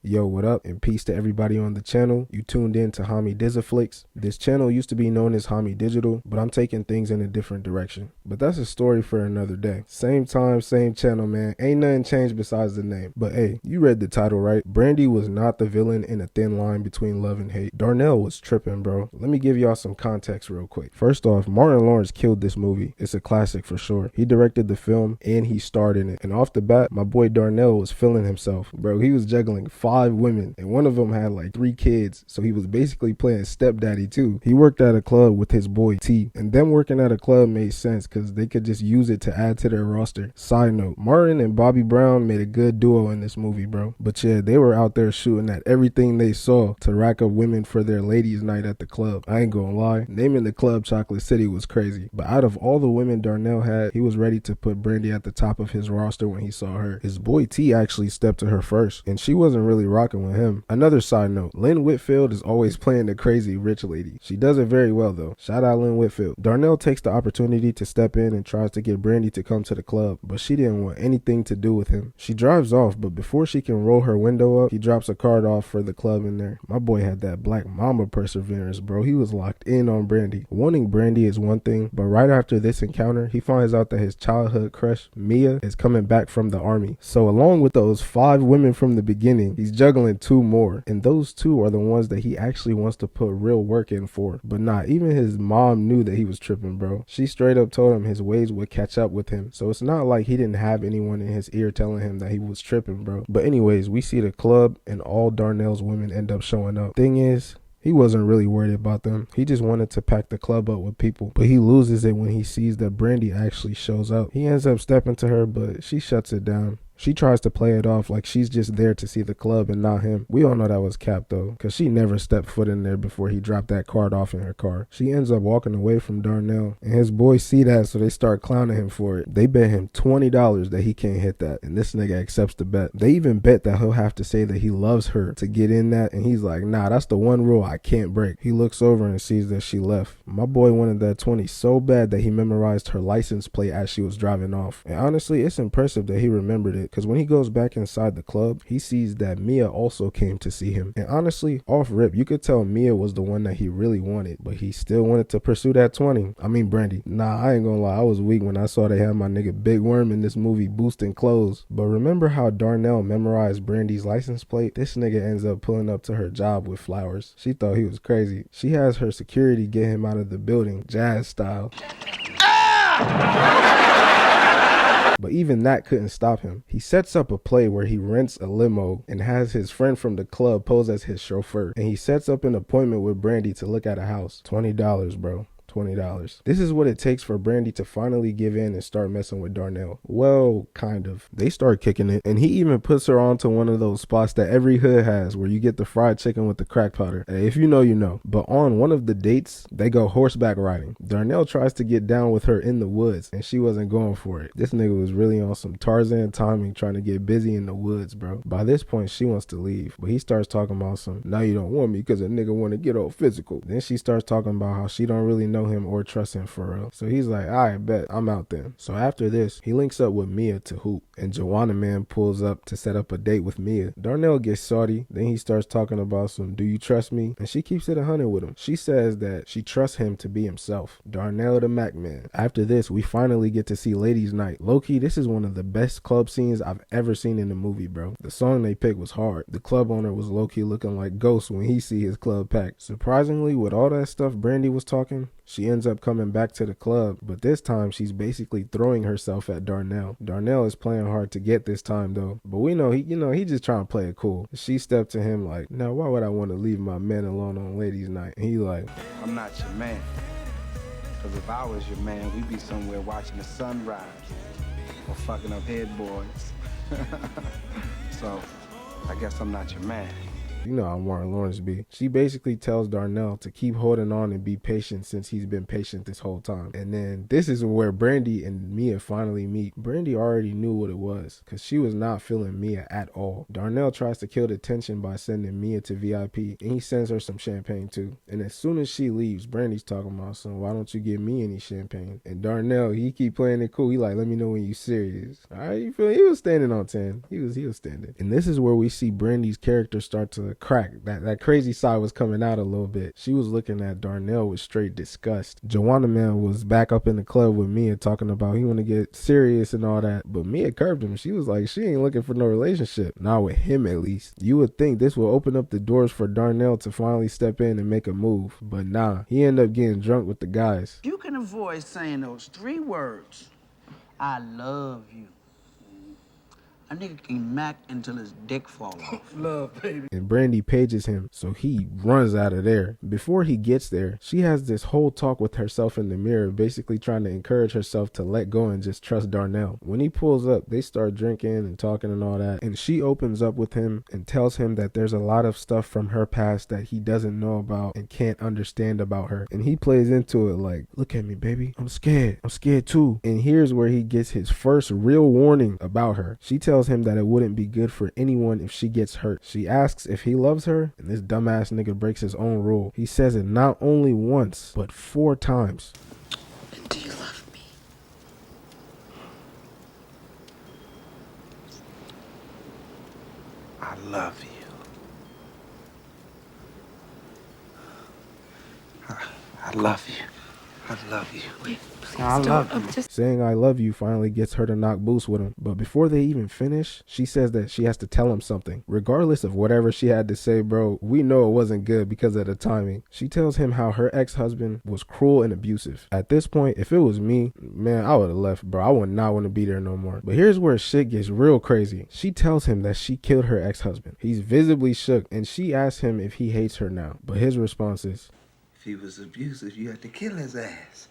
Yo, what up, and peace to everybody on the channel. You tuned in to Homie DZA-Flickz. This channel used to be known as Homie Digital, but I'm taking things in a different direction. But that's a story for another day. Same time, same channel, man. Ain't nothing changed besides the name. But hey, you read the title, right? Brandy was not the villain in a thin line between love and hate. Darnell was tripping, bro. Let me give y'all some context real quick. First off, Martin Lawrence killed this movie. It's a classic for sure. He directed the film and he starred in it. And off the bat, my boy Darnell was feeling himself. Bro, he was juggling 5 women and one of them had like 3 kids, so he was basically playing stepdaddy too. He worked at a club with his boy T, and them working at a club made sense because they could just use it to add to their roster. Side note, Martin and Bobby Brown made a good duo in this movie, bro. But yeah, they were out there shooting at everything they saw to rack up women for their ladies night at the club. I ain't gonna lie, naming the club Chocolate City was crazy, but out of all the women Darnell had, he was ready to put Brandy at the top of his roster when he saw her. His boy T actually stepped to her first, and she wasn't really rocking with him. Another side note, Lynn Whitfield is always playing the crazy rich lady. She does it very well though. Shout out Lynn Whitfield. Darnell takes the opportunity to step in and tries to get Brandy to come to the club, but she didn't want anything to do with him. She drives off, but before she can roll her window up, he drops a card off for the club in there. My boy had that black mama perseverance, bro. He was locked in on Brandy. Wanting Brandy is one thing, but right after this encounter, he finds out that his childhood crush, Mia, is coming back from the army. So along with those 5 women from the beginning, he's juggling 2 more, and those 2 are the ones that he actually wants to put real work in for. But nah, even his mom knew that he was tripping, bro. She straight up told him his ways would catch up with him, so it's not like he didn't have anyone in his ear telling him that he was tripping, bro. But anyways, we see the club and all Darnell's women end up showing up. Thing is, he wasn't really worried about them. He just wanted to pack the club up with people. But he loses it when he sees that Brandy actually shows up. He ends up stepping to her, but she shuts it down. She tries to play it off like she's just there to see the club and not him. We all know that was cap though, because she never stepped foot in there before he dropped that card off in her car. She ends up walking away from Darnell, and his boys see that, so they start clowning him for it. They bet him $20 that he can't hit that, and this nigga accepts the bet. They even bet that he'll have to say that he loves her to get in that, and he's like, nah, that's the one rule I can't break. He looks over and sees that she left. My boy wanted that 20 so bad that he memorized her license plate as she was driving off. And honestly, it's impressive that he remembered it, because when he goes back inside the club, he sees that Mia also came to see him. And honestly, off rip, you could tell Mia was the one that he really wanted, but he still wanted to pursue that 20. I mean Brandy. Nah, I ain't gonna lie, I was weak when I saw they had my nigga Big Worm in this movie boosting clothes. But remember how Darnell memorized Brandy's license plate? This nigga ends up pulling up to her job with flowers. She thought he was crazy. She has her security get him out of the building, jazz style. But even that couldn't stop him. He sets up a play where he rents a limo and has his friend from the club pose as his chauffeur. And he sets up an appointment with Brandy to look at a house. $20, bro. $20. This is what it takes for Brandy to finally give in and start messing with Darnell. Well, kind of. They start kicking it, and he even puts her onto one of those spots that every hood has where you get the fried chicken with the crack powder. Hey, if you know, you know. But on one of the dates, they go horseback riding. Darnell tries to get down with her in the woods, and she wasn't going for it. This nigga was really on some Tarzan timing, trying to get busy in the woods, bro. By this point, she wants to leave, but he starts talking about some, now you don't want me because a nigga want to get all physical. Then she starts talking about how she don't really know him or trust him for real. So he's like, alright, bet, I'm out then. So after this, he links up with Mia to hoop, and Joanna Man pulls up to set up a date with Mia. Darnell gets salty, then he starts talking about some, do you trust me? And she keeps it 100 with him. She says that she trusts him to be himself. Darnell the Mac Man. After this, we finally get to see Ladies Night. Low-key, this is one of the best club scenes I've ever seen in a movie, bro. The song they picked was hard. The club owner was low-key looking like Ghost when he see his club packed. Surprisingly, with all that stuff Brandy was talking, she ends up coming back to the club, but this time she's basically throwing herself at Darnell. Darnell is playing hard to get this time though, but we know he just trying to play it cool. She stepped to him like, now why would I want to leave my man alone on Ladies Night? And he like, I'm not your man, because if I was your man, we'd be somewhere watching the sunrise or fucking up headboards. So I guess I'm not your man. You know how Martin Lawrence be. She basically tells Darnell to keep holding on and be patient since he's been patient this whole time. And then this is where Brandy and Mia finally meet. Brandy already knew what it was because she was not feeling Mia at all. Darnell tries to kill the tension by sending Mia to VIP, and he sends her some champagne too. And as soon as she leaves, Brandy's talking about, son, why don't you give me any champagne? And Darnell, he keep playing it cool. He like, let me know when you serious. All right, you feel? He was standing on 10. He was standing. And this is where we see Brandy's character start to crack. That crazy side was coming out a little bit. She was looking at Darnell with straight disgust. Joanna Man was back up in the club with Mia talking about he want to get serious and all that, but Mia curbed him. She was like, she ain't looking for no relationship, not with him at least. You would think this will open up the doors for Darnell to finally step in and make a move, but nah, he ended up getting drunk with the guys. You can avoid saying those 3 words, I love you. A nigga can mac until his dick fall off. Love, baby. And Brandy pages him, so he runs out of there. Before he gets there, she has this whole talk with herself in the mirror, basically trying to encourage herself to let go and just trust Darnell. When he pulls up, they start drinking and talking and all that, and she opens up with him and tells him that there's a lot of stuff from her past that he doesn't know about and can't understand about her. And he plays into it like, look at me, baby. I'm scared too. And here's where he gets his first real warning about her. She tells him that it wouldn't be good for anyone if she gets hurt. She asks if he loves her, and this dumbass nigga breaks his own rule. He says it not only once, but 4 times. And do you love me? I love you. I love you. I love you. Wait, please I don't. love I'm you. just... Saying I love you finally gets her to knock boots with him. But before they even finish, she says that she has to tell him something. Regardless of whatever she had to say, bro, we know it wasn't good because of the timing. She tells him how her ex-husband was cruel and abusive. At this point, if it was me, man, I would have left, bro. I would not want to be there no more. But here's where shit gets real crazy. She tells him that she killed her ex-husband. He's visibly shook, and she asks him if he hates her now. But his response is, If he was abusive, you had to kill his ass.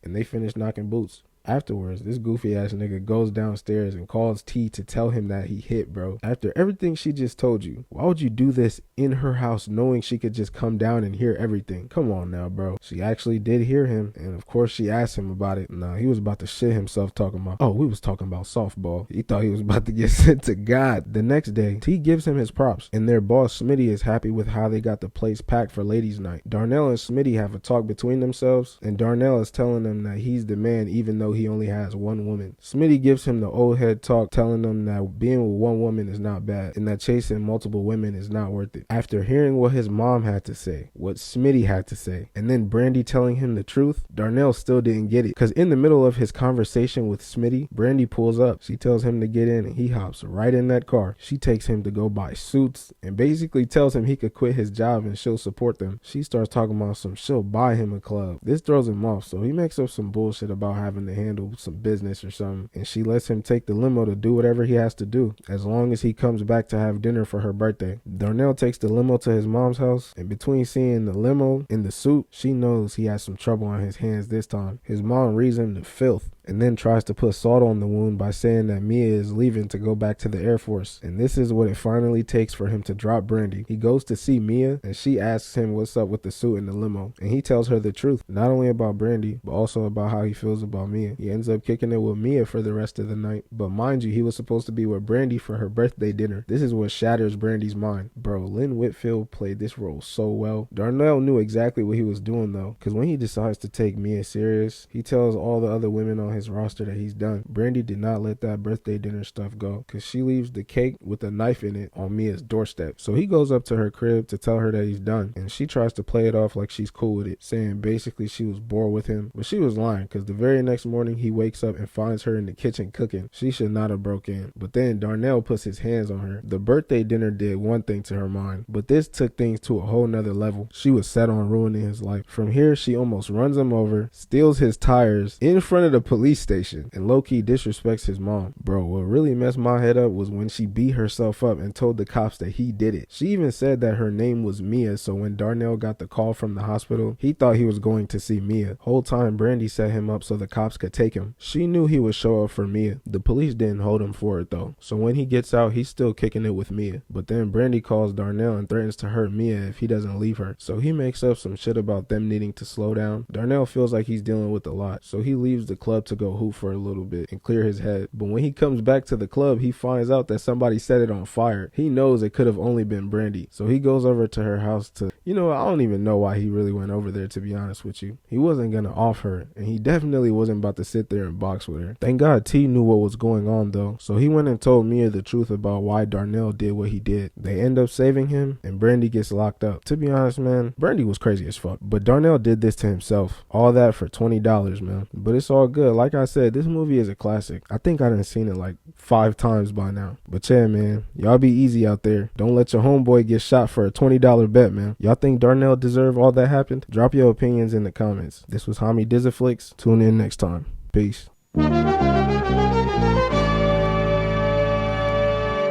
and they finish knocking boots. Afterwards, this goofy ass nigga goes downstairs and calls T to tell him that he hit, bro. After everything she just told you, why would you do this in her house knowing she could just come down and hear everything? Come on now, bro. She actually did hear him, and of course she asked him about it. Nah, he was about to shit himself talking about, oh, we was talking about softball. He thought he was about to get sent to God. The next day, T gives him his props, and their boss Smitty is happy with how they got the place packed for ladies' night. Darnell and Smitty have a talk between themselves, and Darnell is telling them that he's the man even though he only has one woman. Smitty gives him the old head talk, telling him that being with one woman is not bad and that chasing multiple women is not worth it. After hearing what his mom had to say, what Smitty had to say, and then Brandy telling him the truth, Darnell still didn't get it, because in the middle of his conversation with Smitty, Brandy pulls up. She tells him to get in and he hops right in that car. She takes him to go buy suits and basically tells him he could quit his job and she'll support them. She starts talking about she'll buy him a club. This throws him off, so he makes up some bullshit about having to handle some business or something, and she lets him take the limo to do whatever he has to do as long as he comes back to have dinner for her birthday. Darnell takes the limo to his mom's house, and between seeing the limo and the suit, she knows he has some trouble on his hands this time. His mom reads him to filth and then tries to put salt on the wound by saying that Mia is leaving to go back to the Air Force. And this is what it finally takes for him to drop Brandy. He goes to see Mia, and she asks him what's up with the suit and the limo. And he tells her the truth, not only about Brandy, but also about how he feels about Mia. He ends up kicking it with Mia for the rest of the night. But mind you, he was supposed to be with Brandy for her birthday dinner. This is what shatters Brandy's mind. Bro, Lynn Whitfield played this role so well. Darnell knew exactly what he was doing though, because when he decides to take Mia serious, he tells all the other women on his roster that he's done. Brandy did not let that birthday dinner stuff go, because she leaves the cake with a knife in it on Mia's doorstep. So he goes up to her crib to tell her that he's done, and she tries to play it off like she's cool with it, saying basically she was bored with him, but she was lying, because the very next morning he wakes up and finds her in the kitchen cooking. She should not have broke in, but then Darnell puts his hands on her. The birthday dinner did one thing to her mind, but this took things to a whole nother level. She was set on ruining his life. From here, she almost runs him over, steals his tires in front of the police police station and low-key disrespects his mom. Bro, what really messed my head up was when she beat herself up and told the cops that he did it. She even said that her name was Mia, so when Darnell got the call from the hospital, he thought he was going to see Mia. Whole time Brandy set him up so the cops could take him. She knew he would show up for Mia. The police didn't hold him for it though, so when he gets out, he's still kicking it with Mia. But then Brandy calls Darnell and threatens to hurt Mia if he doesn't leave her, so he makes up some shit about them needing to slow down. Darnell feels like he's dealing with a lot, so he leaves the club to go hoop for a little bit and clear his head. But when he comes back to the club, he finds out that somebody set it on fire. He knows it could have only been Brandy, so he goes over to her house to, I don't even know why he really went over there, to be honest with you. He wasn't gonna off her, and he definitely wasn't about to sit there and box with her. Thank God T knew what was going on though, so he went and told Mia the truth about why Darnell did what he did. They end up saving him, and Brandy gets locked up. To be honest, man, Brandy was crazy as fuck, but Darnell did this to himself. All that for $20, man. But it's all good. Like I said, this movie is a classic. I think I done seen it like 5 times by now. But yeah, man, y'all be easy out there. Don't let your homeboy get shot for a $20 bet, man. Y'all think Darnell deserved all that happened? Drop your opinions in the comments. This was DZA-Flickz. Tune in next time. Peace.